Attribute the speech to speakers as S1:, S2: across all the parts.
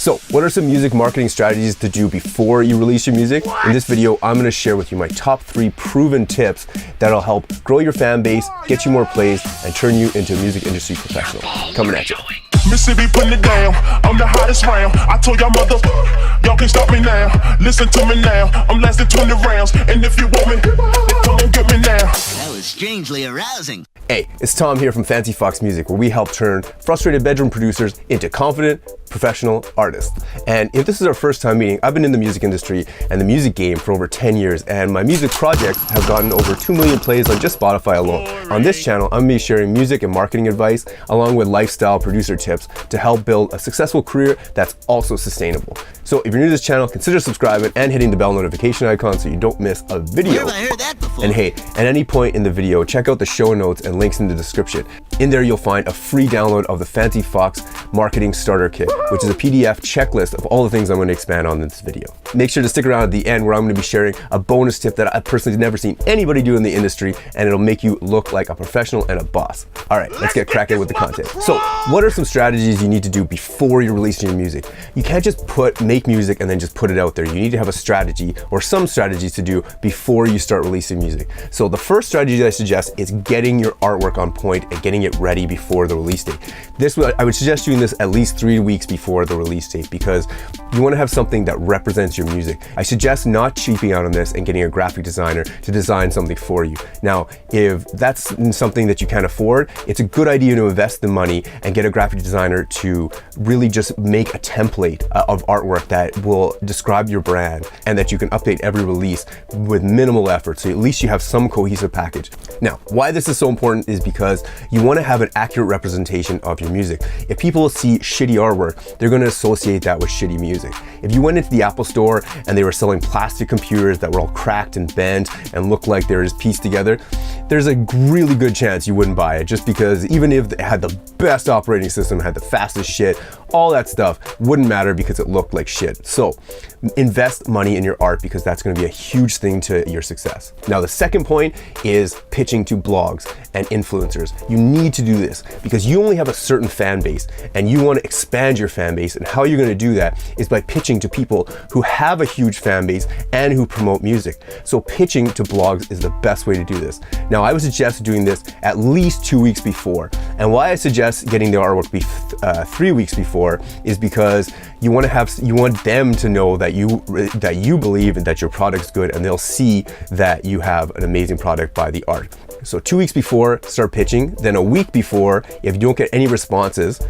S1: So what are some music marketing strategies to do before you release your music? In this video, I'm going to share with you my top 3 proven tips that'll help grow your fan base, get you more plays, and turn you into a music industry professional. Coming at you.
S2: Mississippi putting it down, I'm the hottest round. I told y'all y'all can't stop me now. Listen to me now, I'm lasting 20 rounds. And if you want me, then come on get me now.
S3: That was strangely arousing.
S1: Hey, it's Tom here from FOXX Music, where we help turn frustrated bedroom producers into confident, professional artists. And if this is our first time meeting, I've been in the music industry and the music game for over 10 years, and my music projects have gotten over 2 million plays on just Spotify alone. On this channel, I'm going to be sharing music and marketing advice, along with lifestyle producer tips to help build a successful career that's also sustainable. So if you're new to this channel, consider subscribing and hitting the bell notification icon so you don't miss a video.
S3: Where have I heard that before?
S1: And hey, at any point in the video, check out the show notes and links in the description. In there, you'll find a free download of the FOXX Marketing Starter Kit, which is a PDF checklist of all the things I'm going to expand on in this video. Make sure to stick around at the end, where I'm going to be sharing a bonus tip that I've personally never seen anybody do in the industry, and it'll make you look like a professional and a boss. All right, let's get cracking with the content. So what are some strategies you need to do before you're releasing your music? You can't just make music and then just put it out there. You need to have a strategy or some strategies to do before you start releasing music. So the first strategy that I suggest is getting your artwork on point and getting it ready before the release date. I would suggest doing this at least 3 weeks before the release date, because you want to have something that represents your music. I suggest not cheaping out on this and getting a graphic designer to design something for you. Now, if that's something that you can't afford, it's a good idea to invest the money and get a graphic designer to really just make a template of artwork that will describe your brand and that you can update every release with minimal effort, so at least you have some cohesive package. Now, why this is so important is because you want to have an accurate representation of your music. If people see shitty artwork, they're going to associate that with shitty music. If you went into the Apple store and they were selling plastic computers that were all cracked and bent and looked like they were just pieced together, there's a really good chance you wouldn't buy it, just because even if it had the best operating system, had the fastest shit, all that stuff wouldn't matter because it looked like shit. So invest money in your art, because that's going to be a huge thing to your success. Now, the second point is pitching to blogs and influencers. You need to do this because you only have a certain fan base and you want to expand your fan base. And how you're going to do that is by pitching to people who have a huge fan base and who promote music. So pitching to blogs is the best way to do this. Now, I would suggest doing this at least 2 weeks before. And why I suggest getting the artwork 3 weeks before is because you want them to know that you believe that your product's good, and they'll see that you have an amazing product by the art. So 2 weeks before, start pitching. Then a week before, if you don't get any responses,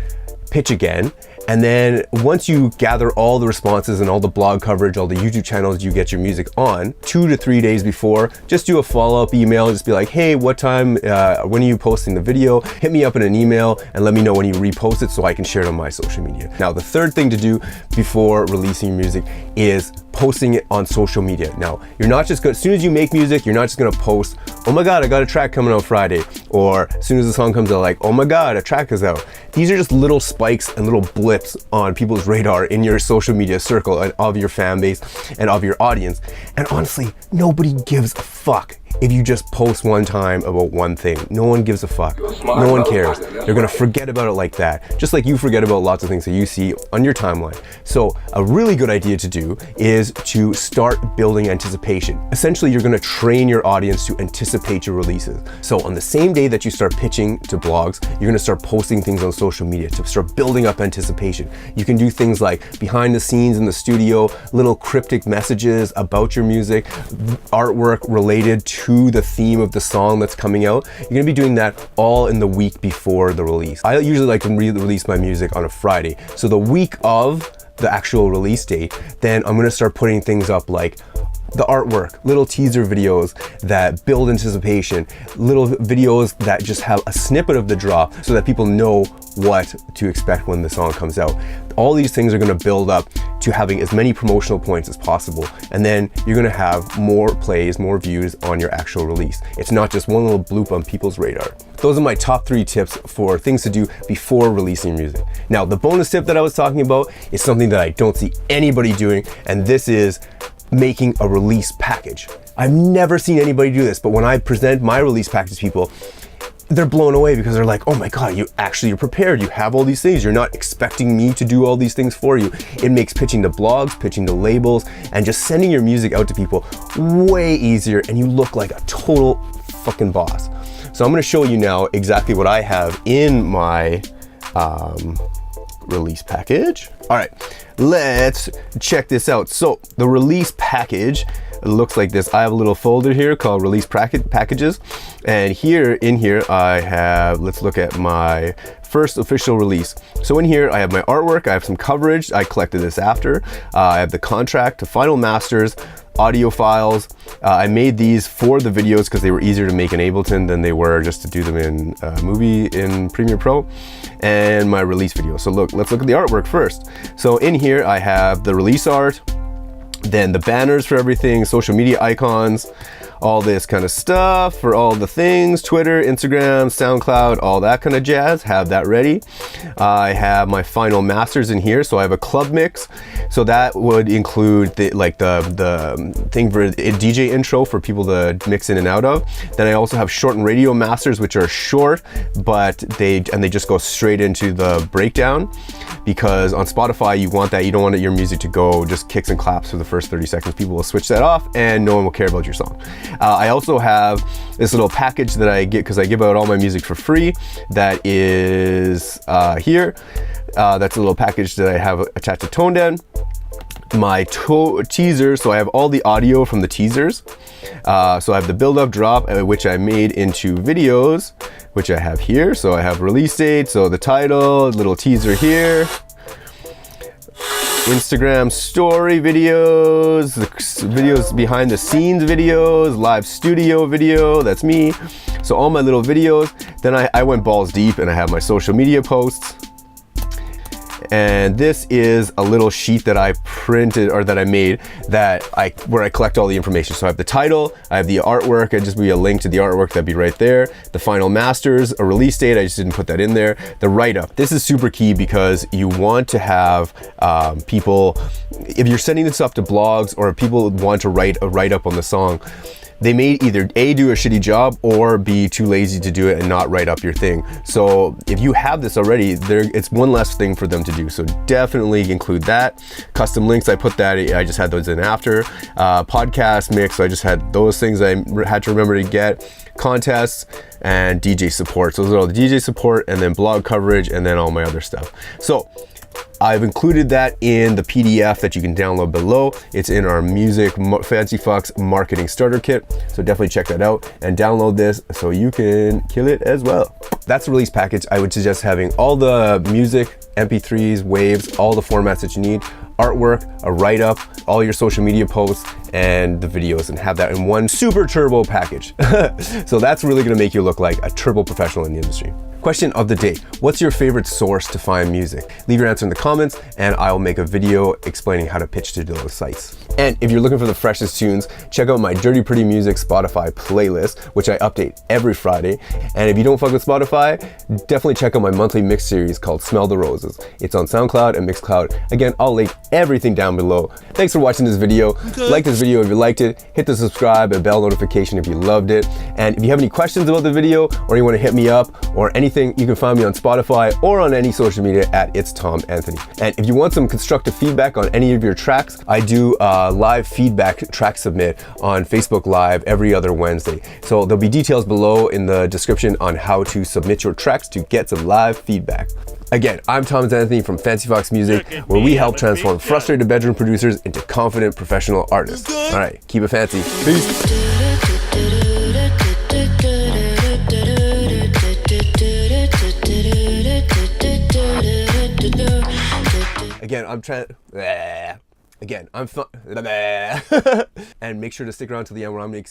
S1: pitch again. And then once you gather all the responses and all the blog coverage, all the YouTube channels you get your music on, 2 to 3 days before, just do a follow-up email. Just be like, hey, what time, when are you posting the video? Hit me up in an email and let me know when you repost it so I can share it on my social media. Now, the third thing to do before releasing your music is posting it on social media. Now, you're not just as soon as you make music, you're not just gonna post, oh my God, I got a track coming out Friday. Or as soon as the song comes out, like, oh my God, a track is out. These are just little spikes and little blips on people's radar in your social media circle and of your fan base and of your audience. And honestly, nobody gives a fuck if you just post one time about one thing. No one gives a fuck. No one cares. They're gonna forget about it like that, just like you forget about lots of things that you see on your timeline. So a really good idea to do is to start building anticipation. Essentially, you're gonna train your audience to anticipate your releases. So on the same day that you start pitching to blogs, you're gonna start posting things on social media to start building up anticipation. You can do things like behind the scenes in the studio, little cryptic messages about your music, artwork related to the theme of the song that's coming out. You're gonna be doing that all in the week before the release. I usually like to release my music on a Friday. So the week of the actual release date, then I'm gonna start putting things up like the artwork, little teaser videos that build anticipation, little videos that just have a snippet of the drop so that people know what to expect when the song comes out. All these things are gonna build up to having as many promotional points as possible, and then you're gonna have more plays, more views on your actual release. It's not just one little bloop on people's radar. Those are my top 3 tips for things to do before releasing music. Now, the bonus tip that I was talking about is something that I don't see anybody doing, and this is making a release package. I've never seen anybody do this, but when I present my release package to people, they're blown away because they're like, oh my God, you're prepared. You have all these things. You're not expecting me to do all these things for you. It makes pitching to blogs, pitching to labels, and just sending your music out to people way easier, and you look like a total fucking boss. So I'm gonna show you now exactly what I have in my release package. All right, let's check this out. So the release package looks like this. I have a little folder here called release packages, and in here I have, let's look at my first official release. So in here I have my artwork, I have some coverage, I collected this after, I have the contract, the final masters, audio files. I made these for the videos because they were easier to make in Ableton than they were just to do them in movie in Premiere Pro, and my release video. So let's look at the artwork first. So in here I have the release art, then the banners for everything, social media icons, all this kind of stuff for all the things, Twitter, Instagram, SoundCloud, all that kind of jazz. Have that ready. I have my final masters in here. So I have a club mix. So that would include the thing for a DJ intro for people to mix in and out of. Then I also have shortened radio masters, which are short, but they just go straight into the breakdown, because on Spotify you want that. You don't want your music to go just kicks and claps for the first 30 seconds. People will switch that off and no one will care about your song. I also have this little package that I get because I give out all my music for free. That is here. That's a little package that I have attached to Tone Den. My teaser, so I have all the audio from the teasers. So I have the build up drop, which I made into videos, which I have here. So I have release date, so the title, little teaser here. Instagram story videos, the videos behind the scenes videos, live studio video, that's me. So all my little videos. Then I went balls deep and I have my social media posts. And this is a little sheet that I printed, or that I made, where I collect all the information. So I have the title, I have the artwork, it'd just be a link to the artwork, that'd be right there. The final masters, a release date, I just didn't put that in there. The write-up, this is super key because you want to have people, if you're sending this up to blogs or if people want to write a write-up on the song, they may either A, do a shitty job, or B, too lazy to do it and not write up your thing. So if you have this already, it's one less thing for them to do. So definitely include that. Custom links, I put that, I just had those in after. Podcast mix, I just had those things I had to remember to get. Contests and DJ support. So those are all the DJ support, and then blog coverage, and then all my other stuff. So I've included that in the PDF that you can download below. It's in our Fancy FOXX marketing starter kit. So definitely check that out and download this so you can kill it as well. That's the release package. I would suggest having all the music, MP3s, waves, all the formats that you need, artwork, a write-up, all your social media posts, and the videos, and have that in one super turbo package. So that's really gonna make you look like a turbo professional in the industry. Question of the day: what's your favorite source to find music? Leave your answer in the comments and I'll make a video explaining how to pitch to those sites. And if you're looking for the freshest tunes, check out my Dirty Pretty Music Spotify playlist, which I update every Friday. And if you don't fuck with Spotify, definitely check out my monthly mix series called Smell the Roses. It's on SoundCloud and Mixcloud. Again, I'll link everything down below. Thanks for watching this video. Like this video if you liked it, hit the subscribe and bell notification if you loved it. And if you have any questions about the video, or you want to hit me up or anything, you can find me on Spotify or on any social media at It's Tom Anthony. And if you want some constructive feedback on any of your tracks, I do live feedback track submit on Facebook Live every other Wednesday. So there'll be details below in the description on how to submit your tracks to get some live feedback. Again, I'm ThomasAntnony from Fancy FOXX Music, where we help transform frustrated bedroom producers into confident professional artists. All right, keep it fancy. Peace. Again, and make sure to stick around to the end where I'm gonna